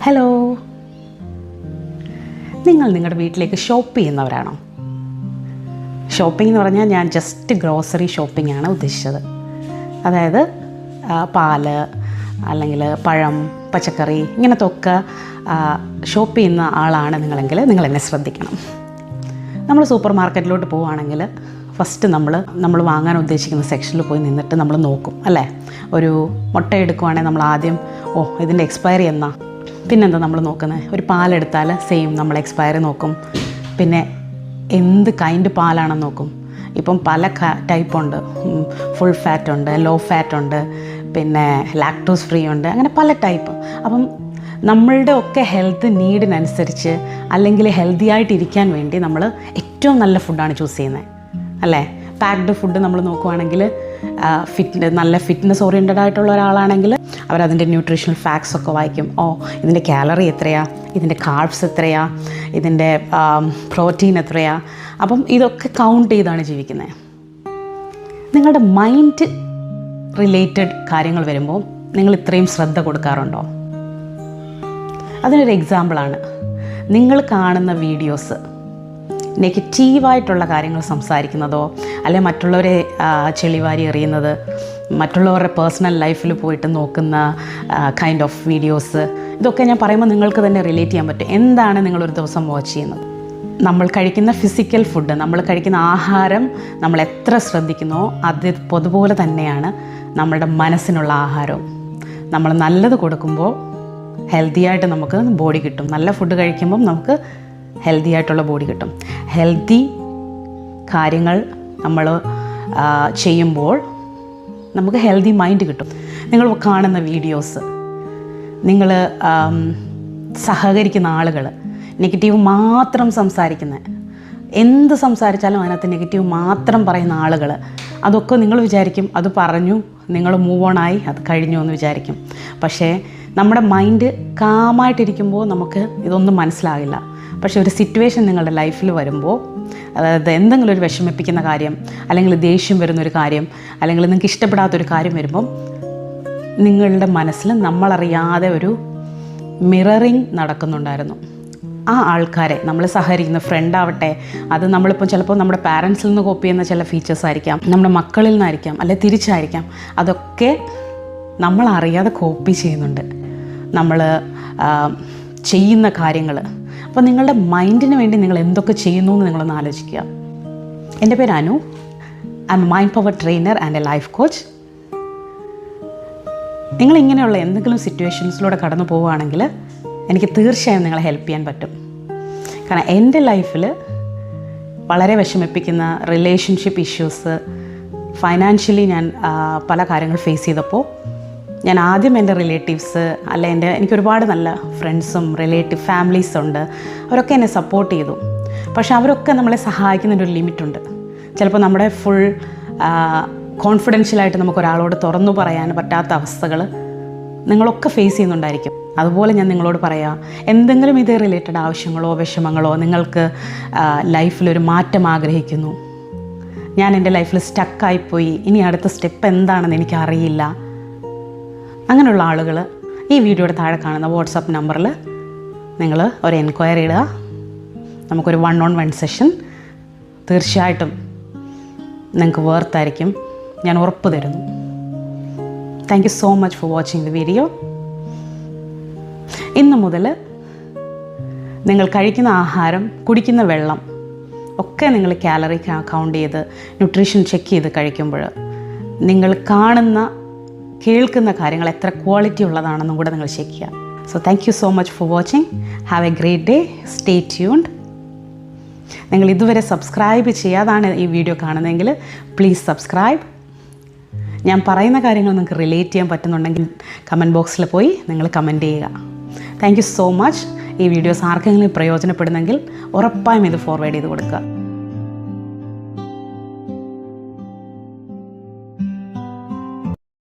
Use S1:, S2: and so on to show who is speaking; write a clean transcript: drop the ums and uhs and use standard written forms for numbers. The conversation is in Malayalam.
S1: ഹലോ, നിങ്ങൾ നിങ്ങളുടെ വീട്ടിലേക്ക് ഷോപ്പ് ചെയ്യുന്നവരാണോ? ഷോപ്പിംഗ് എന്ന് പറഞ്ഞാൽ ഞാൻ ജസ്റ്റ് ഗ്രോസറി ഷോപ്പിംഗ് ആണ് ഉദ്ദേശിച്ചത്. അതായത് പാല് അല്ലെങ്കിൽ പഴം, പച്ചക്കറി ഇങ്ങനത്തെ ഒക്കെ ഷോപ്പ് ചെയ്യുന്ന ആളാണ് നിങ്ങളെങ്കിൽ നിങ്ങൾ എന്നെ ശ്രദ്ധിക്കണം. നമ്മൾ സൂപ്പർ മാർക്കറ്റിലോട്ട് പോവുകയാണെങ്കിൽ ഫസ്റ്റ് നമ്മൾ വാങ്ങാൻ ഉദ്ദേശിക്കുന്ന സെക്ഷനിൽ പോയി നിന്നിട്ട് നമ്മൾ നോക്കും അല്ലേ. ഒരു മുട്ട എടുക്കുവാണെങ്കിൽ നമ്മൾ ആദ്യം ഇതിൻ്റെ എക്സ്പയറി എന്നാ, പിന്നെന്താ നമ്മൾ നോക്കുന്നത്? ഒരു പാലെടുത്താൽ സെയിം നമ്മൾ എക്സ്പയറി നോക്കും. പിന്നെ എന്ത് കൈൻഡ് പാലാണെന്ന് നോക്കും. ഇപ്പം പല ടൈപ്പുണ്ട്. ഫുൾ ഫാറ്റ് ഉണ്ട്, ലോ ഫാറ്റ് ഉണ്ട്, പിന്നെ ലാക്ടോസ് ഫ്രീ ഉണ്ട്, അങ്ങനെ പല ടൈപ്പ്. അപ്പം നമ്മളുടെ ഒക്കെ ഹെൽത്ത് നീഡിനനുസരിച്ച് അല്ലെങ്കിൽ ഹെൽത്തി ആയിട്ടിരിക്കാൻ വേണ്ടി നമ്മൾ ഏറ്റവും നല്ല ഫുഡാണ് ചൂസ് ചെയ്യുന്നത് അല്ലേ. പാക്ഡ് ഫുഡ് നമ്മൾ നോക്കുവാണെങ്കിൽ നല്ല ഫിറ്റ്നസ് ഓറിയൻറ്റഡ് ആയിട്ടുള്ള ഒരാളാണെങ്കിൽ അവരതിൻ്റെ ന്യൂട്രീഷണൽ ഫാക്ട്സ് ഒക്കെ വായിക്കും. ഇതിൻ്റെ കാലറി എത്രയാ, ഇതിൻ്റെ കാർബ്സ് എത്രയാ, ഇതിൻ്റെ പ്രോട്ടീൻ എത്രയാ. അപ്പം ഇതൊക്കെ കൗണ്ട് ചെയ്താണ് ജീവിക്കുന്നത്. നിങ്ങളുടെ മൈൻഡ് റിലേറ്റഡ് കാര്യങ്ങൾ വരുമ്പോൾ നിങ്ങൾ ഇത്രയും ശ്രദ്ധ കൊടുക്കാറുണ്ടോ? അതിനൊരു എക്സാമ്പിളാണ് നിങ്ങൾ കാണുന്ന വീഡിയോസ്. നെഗറ്റീവായിട്ടുള്ള കാര്യങ്ങൾ സംസാരിക്കുന്നതോ അല്ലെങ്കിൽ മറ്റുള്ളവരെ ചെളിവാരി എറിയുന്നത്, മറ്റുള്ളവരുടെ പേഴ്സണൽ ലൈഫിൽ പോയിട്ട് നോക്കുന്ന കൈൻഡ് ഓഫ് വീഡിയോസ്, ഇതൊക്കെ ഞാൻ പറയുമ്പോൾ നിങ്ങൾക്ക് തന്നെ റിലേറ്റ് ചെയ്യാൻ പറ്റും. എന്താണ് നിങ്ങളൊരു ദിവസം വാച്ച് ചെയ്യുന്നത്? നമ്മൾ കഴിക്കുന്ന ഫിസിക്കൽ ഫുഡ്, നമ്മൾ കഴിക്കുന്ന ആഹാരം നമ്മൾ എത്ര ശ്രദ്ധിക്കുന്നോ അതുപോലെ തന്നെയാണ് നമ്മളുടെ മനസ്സിനുള്ള ആഹാരവും. നമ്മൾ നല്ലത് കൊടുക്കുമ്പോൾ ഹെൽത്തി ആയിട്ട് നമുക്ക് ബോഡി കിട്ടും. നല്ല ഫുഡ് കഴിക്കുമ്പം നമുക്ക് ഹെൽത്തി ആയിട്ടുള്ള ബോഡി കിട്ടും. ഹെൽത്തി കാര്യങ്ങൾ നമ്മൾ ചെയ്യുമ്പോൾ നമുക്ക് ഹെൽത്തി മൈൻഡ് കിട്ടും. നിങ്ങൾ കാണുന്ന വീഡിയോസ്, നിങ്ങൾ സഹകരിക്കുന്ന ആളുകൾ, നെഗറ്റീവ് മാത്രം എന്ത് സംസാരിച്ചാലും അതിനകത്ത് നെഗറ്റീവ് മാത്രം പറയുന്ന ആളുകൾ, അതൊക്കെ നിങ്ങൾ വിചാരിക്കും അത് പറഞ്ഞു, നിങ്ങൾ മൂവ് ഓൺ ആയി, അത് കഴിഞ്ഞു എന്ന് വിചാരിക്കും. പക്ഷേ നമ്മുടെ മൈൻഡ് കാമായിട്ടിരിക്കുമ്പോൾ നമുക്ക് ഇതൊന്നും മനസ്സിലാകില്ല. പക്ഷേ ഒരു സിറ്റുവേഷൻ നിങ്ങളുടെ ലൈഫിൽ വരുമ്പോൾ, അതായത് എന്തെങ്കിലും ഒരു വിഷമിപ്പിക്കുന്ന കാര്യം, അല്ലെങ്കിൽ ദേഷ്യം വരുന്നൊരു കാര്യം, അല്ലെങ്കിൽ നിങ്ങൾക്ക് ഇഷ്ടപ്പെടാത്തൊരു കാര്യം വരുമ്പം നിങ്ങളുടെ മനസ്സിൽ നമ്മളറിയാതെ ഒരു മിററിങ് നടക്കുന്നുണ്ടായിരുന്നു. ആ ആൾക്കാരെ നമ്മൾ സഹകരിക്കുന്ന ഫ്രണ്ടാവട്ടെ, അത് നമ്മളിപ്പോൾ ചിലപ്പോൾ നമ്മുടെ പാരൻസിൽ നിന്ന് കോപ്പി ചെയ്യുന്ന ചില ഫീച്ചേഴ്സ് ആയിരിക്കാം, നമ്മുടെ മക്കളിൽ നിന്നായിരിക്കാം, അല്ലെങ്കിൽ തിരിച്ചായിരിക്കാം. അതൊക്കെ നമ്മളറിയാതെ കോപ്പി ചെയ്യുന്നുണ്ട് നമ്മൾ ചെയ്യുന്ന കാര്യങ്ങൾ. അപ്പോൾ നിങ്ങളുടെ മൈൻഡിന് വേണ്ടി നിങ്ങൾ എന്തൊക്കെ ചെയ്യുന്നു എന്ന് നിങ്ങളൊന്ന് ആലോചിക്കുക. എൻ്റെ പേര് Anu. I am mind power trainer and a life coach. നിങ്ങളിങ്ങനെയുള്ള എന്തെങ്കിലും സിറ്റുവേഷൻസിലൂടെ കടന്നു പോവുകയാണെങ്കിൽ എനിക്ക് തീർച്ചയായും നിങ്ങളെ ഹെൽപ്പ് ചെയ്യാൻ പറ്റും. കാരണം എൻ്റെ ലൈഫിൽ വളരെ വിഷമിപ്പിക്കുന്ന റിലേഷൻഷിപ്പ് ഇഷ്യൂസ്, ഫൈനാൻഷ്യലി ഞാൻ പല കാര്യങ്ങൾ ഫേസ് ചെയ്തപ്പോൾ ഞാൻ ആദ്യം എൻ്റെ റിലേറ്റീവ്സ് എനിക്ക് ഒരുപാട് നല്ല ഫ്രണ്ട്സും ഫാമിലീസും ഉണ്ട്. അവരൊക്കെ എന്നെ സപ്പോർട്ട് ചെയ്തു. പക്ഷെ അവരൊക്കെ നമ്മളെ സഹായിക്കുന്നതിൻ്റെ ഒരു ലിമിറ്റുണ്ട്. ചിലപ്പോൾ നമ്മുടെ ഫുൾ കോൺഫിഡൻഷ്യലായിട്ട് നമുക്കൊരാളോട് തുറന്നു പറയാൻ പറ്റാത്ത അവസ്ഥകൾ നിങ്ങളൊക്കെ ഫേസ് ചെയ്യുന്നുണ്ടായിരിക്കും. അതുപോലെ ഞാൻ നിങ്ങളോട് പറയാം, എന്തെങ്കിലും ഇതേ റിലേറ്റഡ് ആവശ്യങ്ങളോ വിഷമങ്ങളോ, നിങ്ങൾക്ക് ലൈഫിലൊരു മാറ്റം ആഗ്രഹിക്കുന്നു, ഞാൻ എൻ്റെ ലൈഫിൽ സ്റ്റക്കായിപ്പോയി, ഇനി അടുത്ത സ്റ്റെപ്പ് എന്താണെന്ന് എനിക്കറിയില്ല, അങ്ങനെയുള്ള ആളുകൾ ഈ വീഡിയോയുടെ താഴെ കാണുന്ന വാട്സാപ്പ് നമ്പറിൽ നിങ്ങൾ ഒരു എൻക്വയറി ഇടുക. നമുക്കൊരു 1-on-1 സെഷൻ തീർച്ചയായിട്ടും നിങ്ങൾക്ക് വർത്തായിരിക്കും, ഞാൻ ഉറപ്പ് തരുന്നു. Thank you so much for watching the video. ഇന്ന് മുതൽ നിങ്ങൾ കഴിക്കുന്ന ആഹാരം, കുടിക്കുന്ന വെള്ളം ഒക്കെ നിങ്ങൾ കാലറി കൗണ്ട് ചെയ്ത് ന്യൂട്രീഷൻ ചെക്ക് ചെയ്ത് കഴിക്കുമ്പോൾ നിങ്ങൾ കേൾക്കുന്ന കാര്യങ്ങൾ എത്ര ക്വാളിറ്റി ഉള്ളതാണെന്നും കൂടെ നിങ്ങൾ ചെക്ക് ചെയ്യുക. So thank you so much for watching. Have A great day. Stay tuned. നിങ്ങൾ ഇതുവരെ സബ്സ്ക്രൈബ് ചെയ്യാതാണ് ഈ വീഡിയോ കാണുന്നതെങ്കിൽ പ്ലീസ് സബ്സ്ക്രൈബ്. ഞാൻ പറയുന്ന കാര്യങ്ങൾ നിങ്ങൾക്ക് റിലേറ്റ് ചെയ്യാൻ പറ്റുന്നുണ്ടെങ്കിൽ കമൻറ്റ് ബോക്സിൽ പോയി നിങ്ങൾ കമൻറ്റ് ചെയ്യുക. Thank you so much. ഈ വീഡിയോസ് ആർക്കെങ്കിലും പ്രയോജനപ്പെടുന്നെങ്കിൽ ഉറപ്പായും ഇത് ഫോർവേഡ് ചെയ്ത് കൊടുക്കുക.